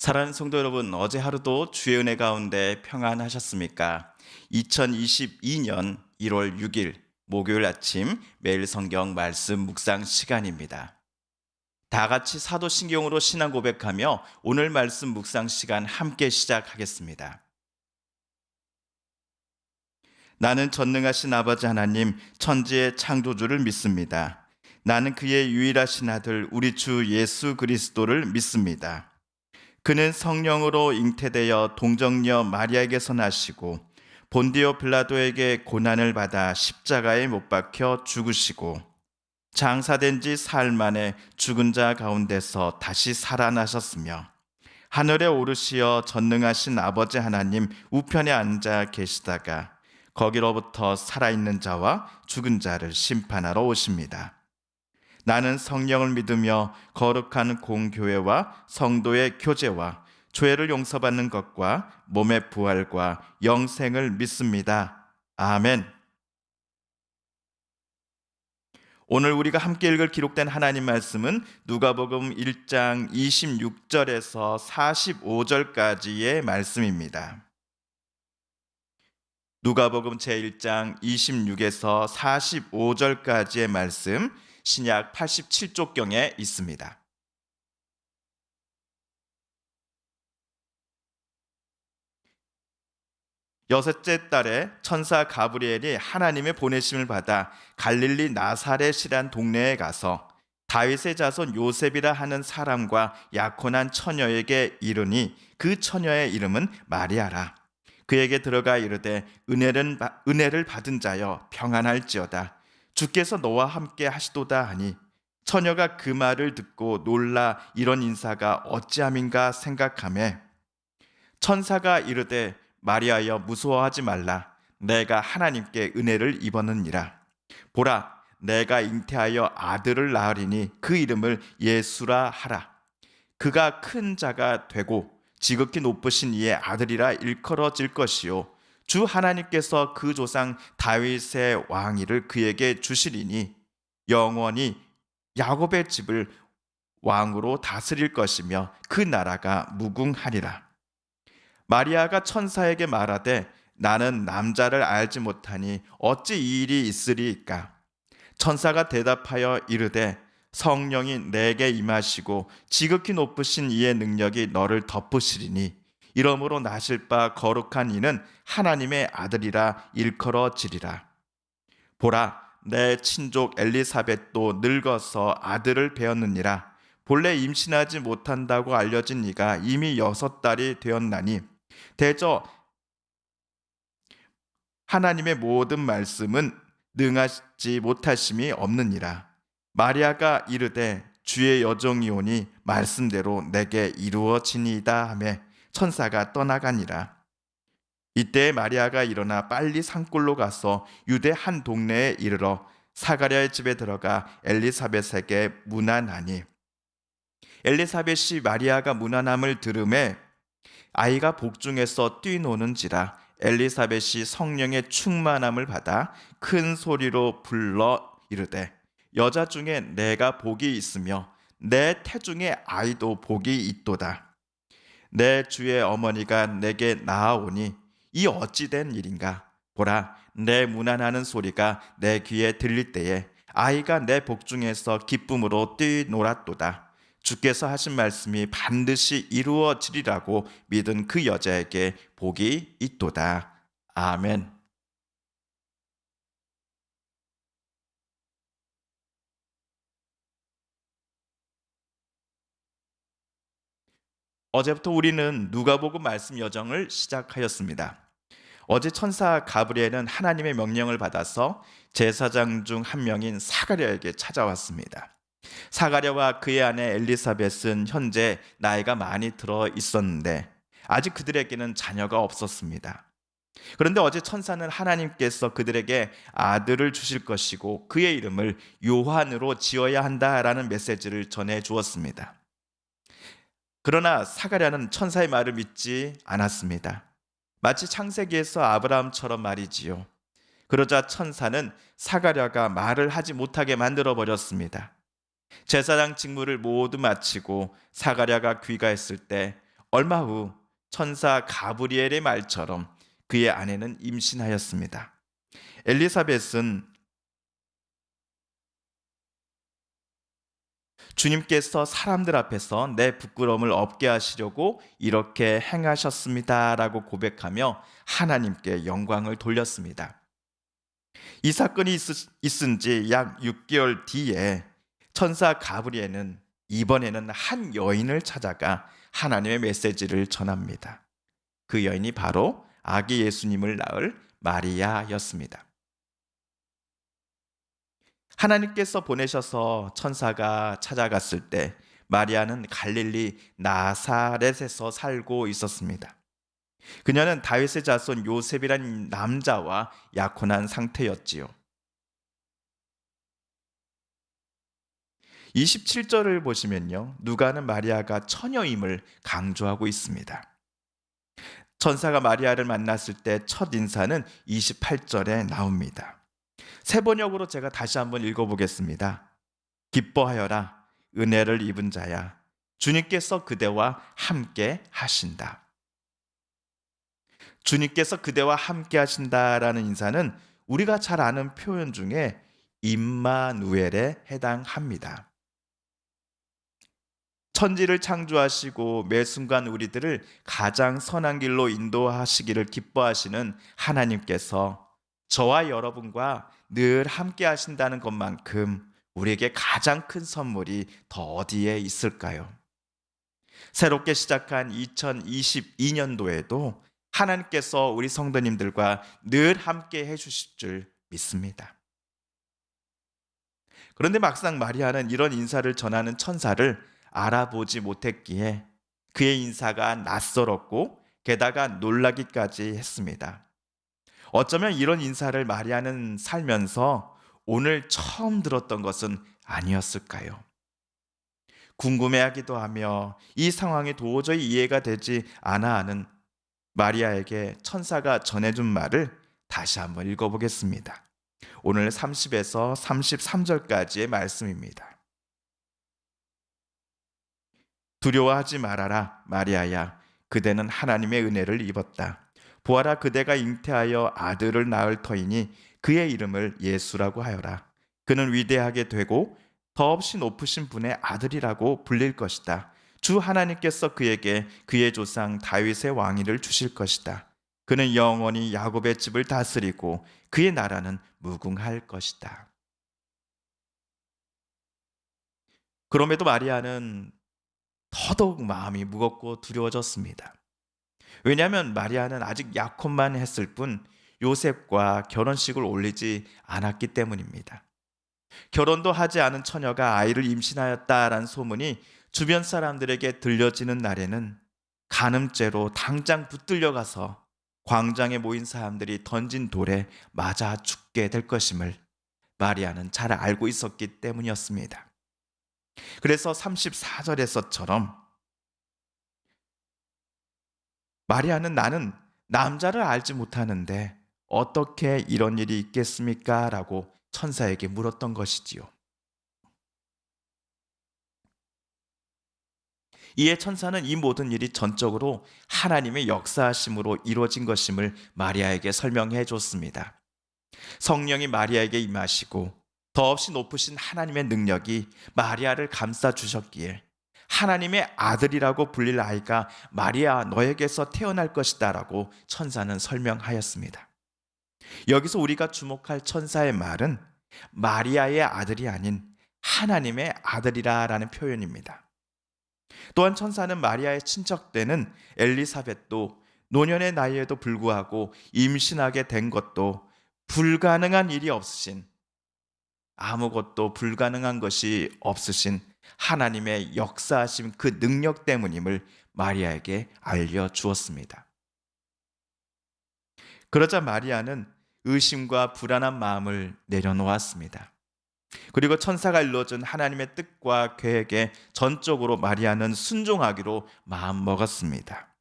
사랑하는 성도 여러분, 어제 하루도 주의 은혜 가운데 평안하셨습니까? 2022년 1월 6일 목요일 아침 매일 성경 말씀 묵상 시간입니다. 다 같이 사도신경으로 신앙 고백하며 오늘 말씀 묵상 시간 함께 시작하겠습니다. 나는 전능하신 아버지 하나님 천지의 창조주를 믿습니다. 나는 그의 유일하신 아들 우리 주 예수 그리스도를 믿습니다. 그는 성령으로 잉태되어 동정녀 마리아에게서 나시고 본디오 빌라도에게 고난을 받아 십자가에 못 박혀 죽으시고 장사된 지 사흘 만에 죽은 자 가운데서 다시 살아나셨으며 하늘에 오르시어 전능하신 아버지 하나님 우편에 앉아 계시다가 거기로부터 살아있는 자와 죽은 자를 심판하러 오십니다. 나는 성령을 믿으며 거룩한 공교회와 성도의 교제와 죄를 용서받는 것과 몸의 부활과 영생을 믿습니다. 아멘. 오늘 우리가 함께 읽을 기록된 하나님 말씀은 누가복음 1장 26절에서 45절까지의 말씀입니다. 누가복음 제1장 26에서 45절까지의 말씀, 신약 87쪽경에 있습니다. 여섯째 달에 천사 가브리엘이 하나님의 보내심을 받아 갈릴리 나사렛이란 동네에 가서 다윗의 자손 요셉이라 하는 사람과 약혼한 처녀에게 이르니 그 처녀의 이름은 마리아라. 그에게 들어가 이르되 은혜를 받은 자여 평안할지어다. 주께서 너와 함께 하시도다 하니 처녀가 그 말을 듣고 놀라 이런 인사가 어찌함인가 생각하매 천사가 이르되 마리아여 무서워하지 말라. 내가 하나님께 은혜를 입었느니라. 보라, 내가 잉태하여 아들을 낳으리니 그 이름을 예수라 하라. 그가 큰 자가 되고 지극히 높으신 이의 아들이라 일컬어질 것이요 주 하나님께서 그 조상 다윗의 왕위를 그에게 주시리니 영원히 야곱의 집을 왕으로 다스릴 것이며 그 나라가 무궁하리라. 마리아가 천사에게 말하되 나는 남자를 알지 못하니 어찌 이 일이 있으리이까. 천사가 대답하여 이르되 성령이 내게 임하시고 지극히 높으신 이의 능력이 너를 덮으시리니 이러므로 나실 바 거룩한 이는 하나님의 아들이라 일컬어지리라. 보라, 내 친족 엘리사벳도 늙어서 아들을 배었느니라. 본래 임신하지 못한다고 알려진 이가 이미 6달이 되었나니 대저 하나님의 모든 말씀은 능하지 못하심이 없느니라. 마리아가 이르되 주의 여종이오니 말씀대로 내게 이루어지니이다 하매 천사가 떠나가니라. 이때 마리아가 일어나 빨리 산골로 가서 유대 한 동네에 이르러 사가랴의 집에 들어가 엘리사벳에게 문안하니 엘리사벳이 마리아가 문안함을 들음에 아이가 복중에서 뛰노는지라 엘리사벳이 성령의 충만함을 받아 큰 소리로 불러 이르되 여자 중에 내가 복이 있으며 내 태중에 아이도 복이 있도다. 내 주의 어머니가 내게 나아오니 이 어찌 된 일인가. 보라, 내 문안하는 소리가 내 귀에 들릴 때에 아이가 내 복중에서 기쁨으로 뛰놀았도다. 주께서 하신 말씀이 반드시 이루어지리라고 믿은 그 여자에게 복이 있도다. 아멘. 어제부터 우리는 누가복음 말씀 여정을 시작하였습니다. 어제 천사 가브리엘은 하나님의 명령을 받아서 제사장 중 한 명인 사가랴에게 찾아왔습니다. 사가랴와 그의 아내 엘리사벳은 현재 나이가 많이 들어 있었는데 아직 그들에게는 자녀가 없었습니다. 그런데 어제 천사는 하나님께서 그들에게 아들을 주실 것이고 그의 이름을 요한으로 지어야 한다라는 메시지를 전해 주었습니다. 그러나 사가랴는 천사의 말을 믿지 않았습니다. 마치 창세기에서 아브라함처럼 말이지요. 그러자 천사는 사가랴가 말을 하지 못하게 만들어 버렸습니다. 제사장 직무를 모두 마치고 사가랴가 귀가했을 때 얼마 후 천사 가브리엘의 말처럼 그의 아내는 임신하였습니다. 엘리사벳은 주님께서 사람들 앞에서 내 부끄러움을 없게 하시려고 이렇게 행하셨습니다라고 고백하며 하나님께 영광을 돌렸습니다. 이 사건이 있은 지 약 6개월 뒤에 천사 가브리엘은 이번에는 한 여인을 찾아가 하나님의 메시지를 전합니다. 그 여인이 바로 아기 예수님을 낳을 마리아였습니다. 하나님께서 보내셔서 천사가 찾아갔을 때 마리아는 갈릴리 나사렛에서 살고 있었습니다. 그녀는 다윗의 자손 요셉이란 남자와 약혼한 상태였지요. 27절을 보시면요, 누가는 마리아가 처녀임을 강조하고 있습니다. 천사가 마리아를 만났을 때 첫 인사는 28절에 나옵니다. 세 번역으로 제가 다시 한번 읽어보겠습니다. 기뻐하여라, 은혜를 입은 자야, 주님께서 그대와 함께 하신다. 주님께서 그대와 함께 하신다라는 인사는 우리가 잘 아는 표현 중에 임마누엘에 해당합니다. 천지를 창조하시고 매 순간 우리들을 가장 선한 길로 인도하시기를 기뻐하시는 하나님께서 저와 여러분과 늘 함께 하신다는 것만큼 우리에게 가장 큰 선물이 더 어디에 있을까요? 새롭게 시작한 2022년도에도 하나님께서 우리 성도님들과 늘 함께 해주실 줄 믿습니다. 그런데 막상 마리아는 이런 인사를 전하는 천사를 알아보지 못했기에 그의 인사가 낯설었고 게다가 놀라기까지 했습니다. 어쩌면 이런 인사를 마리아는 살면서 오늘 처음 들었던 것은 아니었을까요? 궁금해하기도 하며 이 상황이 도저히 이해가 되지 않아 하는 마리아에게 천사가 전해준 말을 다시 한번 읽어보겠습니다. 오늘 30에서 33절까지의 말씀입니다. 두려워하지 말아라, 마리아야. 그대는 하나님의 은혜를 입었다. 보아라, 그대가 잉태하여 아들을 낳을 터이니 그의 이름을 예수라고 하여라. 그는 위대하게 되고 더없이 높으신 분의 아들이라고 불릴 것이다. 주 하나님께서 그에게 그의 조상 다윗의 왕위를 주실 것이다. 그는 영원히 야곱의 집을 다스리고 그의 나라는 무궁할 것이다. 그럼에도 마리아는 더더욱 마음이 무겁고 두려워졌습니다. 왜냐하면 마리아는 아직 약혼만 했을 뿐 요셉과 결혼식을 올리지 않았기 때문입니다. 결혼도 하지 않은 처녀가 아이를 임신하였다라는 소문이 주변 사람들에게 들려지는 날에는 간음죄로 당장 붙들려 가서 광장에 모인 사람들이 던진 돌에 맞아 죽게 될 것임을 마리아는 잘 알고 있었기 때문이었습니다. 그래서 34절에서처럼 마리아는 나는 남자를 알지 못하는데 어떻게 이런 일이 있겠습니까? 라고 천사에게 물었던 것이지요. 이에 천사는 이 모든 일이 전적으로 하나님의 역사하심으로 이루어진 것임을 마리아에게 설명해 줬습니다. 성령이 마리아에게 임하시고 더없이 높으신 하나님의 능력이 마리아를 감싸 주셨기에 하나님의 아들이라고 불릴 아이가 마리아 너에게서 태어날 것이다 라고 천사는 설명하였습니다. 여기서 우리가 주목할 천사의 말은 마리아의 아들이 아닌 하나님의 아들이라는 표현입니다. 또한 천사는 마리아의 친척되는 엘리사벳도 노년의 나이에도 불구하고 임신하게 된 것도 불가능한 일이 없으신, 아무것도 불가능한 것이 없으신 하나님의 역사하심 그 능력 때문임을 마리아에게 알려주었습니다. 그러자 마리아는 의심과 불안한 마음을 내려놓았습니다. 그리고 천사가 일러준 하나님의 뜻과 계획에 전적으로 마리아는 순종하기로 마음먹었습니다.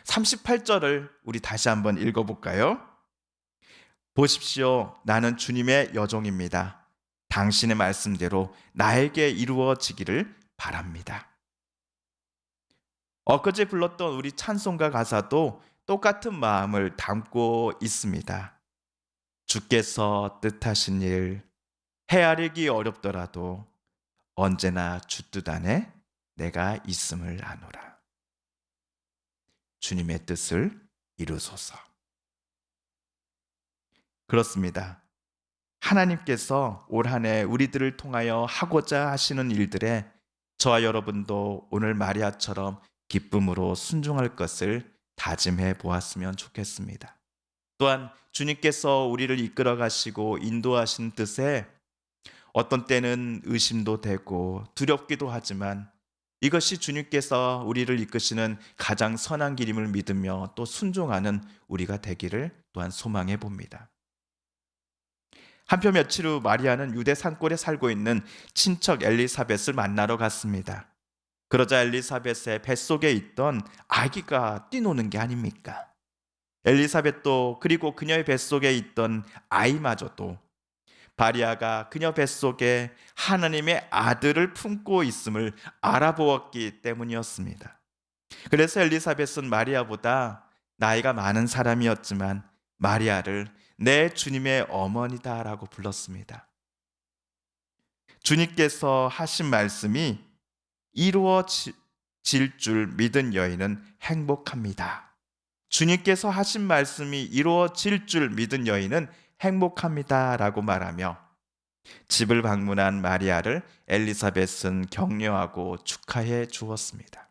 38절을 우리 다시 한번 읽어볼까요? 보십시오, 나는 주님의 여종입니다. 당신의 말씀대로 나에게 이루어지기를 바랍니다. 엊그제 불렀던 우리 찬송가 가사도 똑같은 마음을 담고 있습니다. 주께서 뜻하신 일 헤아리기 어렵더라도 언제나 주 뜻 안에 내가 있음을 아노라. 주님의 뜻을 이루소서. 그렇습니다. 하나님께서 올 한 해 우리들을 통하여 하고자 하시는 일들에 저와 여러분도 오늘 마리아처럼 기쁨으로 순종할 것을 다짐해 보았으면 좋겠습니다. 또한 주님께서 우리를 이끌어 가시고 인도하신 뜻에 어떤 때는 의심도 되고 두렵기도 하지만 이것이 주님께서 우리를 이끄시는 가장 선한 길임을 믿으며 또 순종하는 우리가 되기를 또한 소망해 봅니다. 한편 며칠 후 마리아는 유대 산골에 살고 있는 친척 엘리사벳을 만나러 갔습니다. 그러자 엘리사벳의 뱃속에 있던 아기가 뛰노는 게 아닙니까? 엘리사벳도 그리고 그녀의 뱃속에 있던 아이마저도 마리아가 그녀 뱃속에 하나님의 아들을 품고 있음을 알아보았기 때문이었습니다. 그래서 엘리사벳은 마리아보다 나이가 많은 사람이었지만 마리아를 내 주님의 어머니다라고 불렀습니다. 주님께서 하신 말씀이 이루어질 줄 믿은 여인은 행복합니다. 주님께서 하신 말씀이 이루어질 줄 믿은 여인은 행복합니다 라고 말하며 집을 방문한 마리아를 엘리사벳은 격려하고 축하해 주었습니다.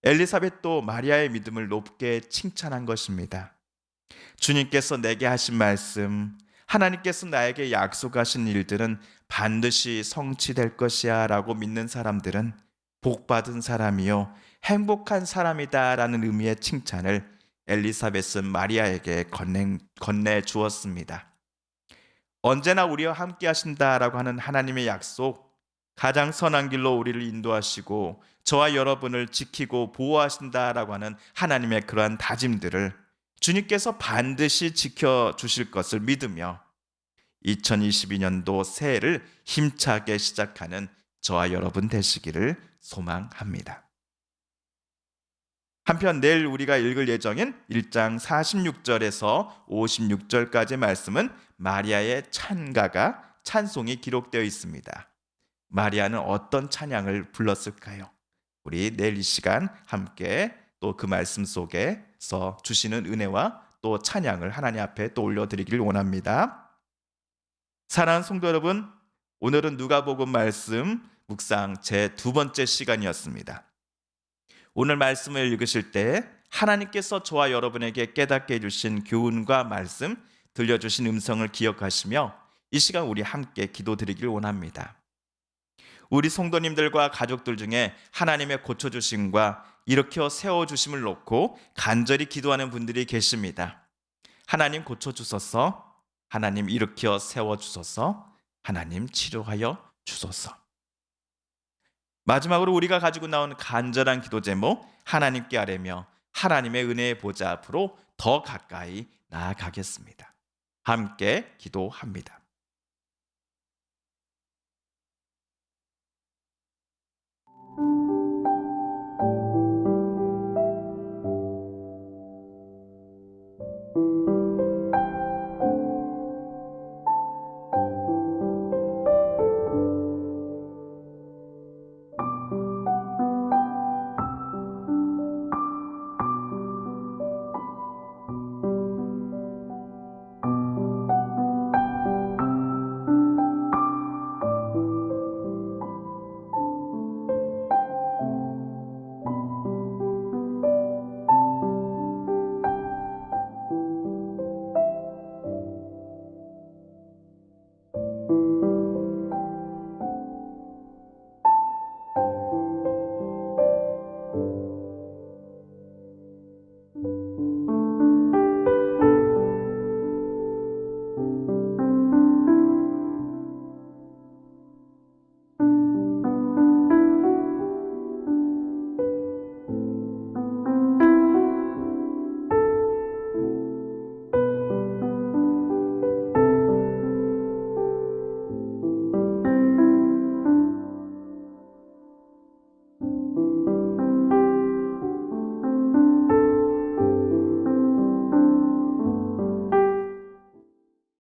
엘리사벳도 마리아의 믿음을 높게 칭찬한 것입니다. 주님께서 내게 하신 말씀, 하나님께서 나에게 약속하신 일들은 반드시 성취될 것이야 라고 믿는 사람들은 복받은 사람이요 행복한 사람이다 라는 의미의 칭찬을 엘리사벳은 마리아에게 건네 주었습니다. 언제나 우리와 함께 하신다라고 하는 하나님의 약속, 가장 선한 길로 우리를 인도하시고 저와 여러분을 지키고 보호하신다라고 하는 하나님의 그러한 다짐들을 주님께서 반드시 지켜주실 것을 믿으며 2022년도 새해를 힘차게 시작하는 저와 여러분 되시기를 소망합니다. 한편 내일 우리가 읽을 예정인 1장 46절에서 56절까지의 말씀은 마리아의 찬가가 찬송이 기록되어 있습니다. 마리아는 어떤 찬양을 불렀을까요? 우리 내일 이 시간 함께 또 그 말씀 속에서 주시는 은혜와 또 찬양을 하나님 앞에 또 올려드리길 원합니다. 사랑하는 성도 여러분, 오늘은 누가복음 말씀 묵상 제 두 번째 시간이었습니다. 오늘 말씀을 읽으실 때 하나님께서 저와 여러분에게 깨닫게 해주신 교훈과 말씀, 들려주신 음성을 기억하시며 이 시간 우리 함께 기도드리길 원합니다. 우리 성도님들과 가족들 중에 하나님의 고쳐주심과 일으켜 세워주심을 놓고 간절히 기도하는 분들이 계십니다. 하나님 고쳐주소서, 하나님 일으켜 세워주소서, 하나님 치료하여 주소서. 마지막으로 우리가 가지고 나온 간절한 기도 제목 하나님께 아뢰며 하나님의 은혜의 보좌 앞으로 더 가까이 나아가겠습니다. 함께 기도합니다.